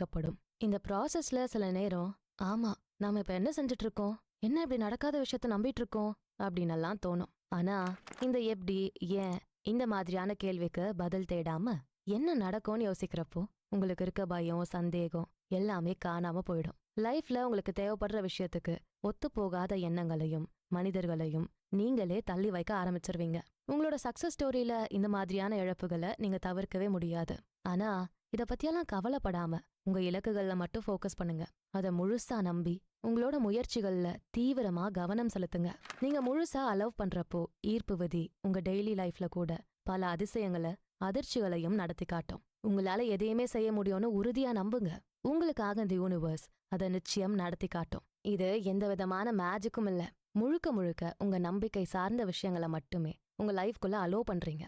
ஈர்க்கப்படும். இந்த ப்ராசஸ்ல சில நேரம் ஆமா நாம இப்ப என்ன செஞ்சுட்டு இருக்கோம், என்ன இப்படி நடக்காத விஷயத்த நம்பிட்டு இருக்கோம் அப்படின்னு எல்லாம் தோணும். ஆனா இந்த எப்படி, ஏன் இந்த மாதிரியான கேள்விக்கு பதில் தேடாம என்ன நடக்கும்னு யோசிக்கிறப்போ உங்களுக்கு இருக்க பயம், சந்தேகம் எல்லாமே காணாம போயிடும். லைஃப்ல உங்களுக்கு தேவைப்படுற விஷயத்துக்கு ஒத்து போகாத எண்ணங்களையும் மனிதர்களையும் நீங்களே தள்ளி வைக்க ஆரம்பிச்சிருவீங்க. உங்களோட சக்சஸ் ஸ்டோரியில இந்த மாதிரியான இழப்புகளை நீங்க தவிர்க்கவே முடியாது. ஆனா இத பத்தியெல்லாம் கவலைப்படாம உங்க இலக்குகள்ல மட்டும் ஃபோக்கஸ் பண்ணுங்க. அதை முழுசா நம்பி உங்களோட முயற்சிகள்ல தீவிரமா கவனம் செலுத்துங்க. நீங்க முழுசா அலோவ் பண்றப்போ ஈர்ப்பு விதி உங்க டெய்லி லைஃப்ல கூட பல அதிசயங்களை, அதிர்ச்சிகளையும் நடத்தி காட்டும். உங்களால எதையுமே செய்ய முடியும்னு உறுதியா நம்புங்க. உங்களுக்காக இந்த யூனிவர்ஸ் அதை நிச்சயம் நடத்தி காட்டும். இது எந்த விதமான மேஜிக்கும் இல்ல, முழுக்க முழுக்க உங்க நம்பிக்கை சார்ந்த விஷயங்களை மட்டுமே உங்க லைஃப்குள்ள அலோவ் பண்றீங்க.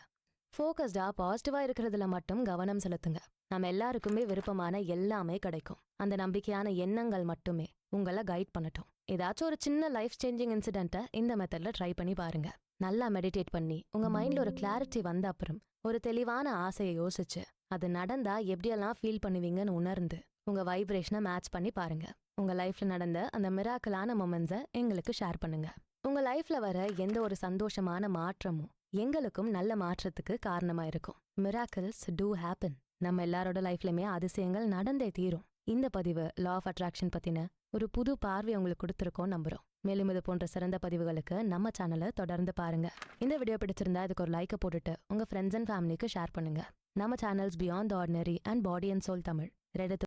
ஃபோக்கஸ்டா பாசிட்டிவா இருக்கிறதுல மட்டும் கவனம் செலுத்துங்க. நம்ம எல்லாருக்குமே விருப்பமான எல்லாமே கிடைக்கும். அந்த நம்பிக்கையான எண்ணங்கள் மட்டுமே உங்களை கைட் பண்ணட்டும். ஏதாச்சும் ஒரு சின்ன லைஃப் சேஞ்சிங் இன்சிடென்ட்டை இந்த மெத்தட்ல ட்ரை பண்ணி பாருங்க. நல்லா மெடிடேட் பண்ணி உங்க மைண்ட்ல ஒரு கிளாரிட்டி வந்த அப்புறம் ஒரு தெளிவான ஆசையை யோசிச்சு அது நடந்தா எப்படியெல்லாம் ஃபீல் பண்ணுவீங்கன்னு உணர்ந்து உங்க வைப்ரேஷனை மேட்ச் பண்ணி பாருங்க. உங்க லைஃப்ல நடந்த அந்த மிராக்கலான மொமெண்ட்ஸை எங்களுக்கு ஷேர் பண்ணுங்க. உங்க லைஃப்ல வர எந்த ஒரு சந்தோஷமான மாற்றமும் எங்களுக்கும் நல்ல மாற்றத்துக்கு காரணமா இருக்கும். Miracles do happen. நம்ம எல்லாரோட லைஃப்லயுமே அதிசயங்கள் நடந்தே தீரும். இந்த பதிவு லா ஆஃப் அட்ராக்ஷன் பத்தின ஒரு புது பார்வை உங்களுக்கு கொடுத்துருக்கோம் நம்புறோம். மேலும் இது போன்ற சிறந்த பதிவுகளுக்கு நம்ம சேனலை தொடர்ந்து பாருங்க. இந்த வீடியோ பிடிச்சிருந்தா இதுக்கு ஒரு லைக்கை போட்டுட்டு உங்க ஃப்ரெண்ட்ஸ் அண்ட் ஃபேமிலிக்கு ஷேர் பண்ணுங்க. நம்ம channels beyond the ordinary and body and soul Tamil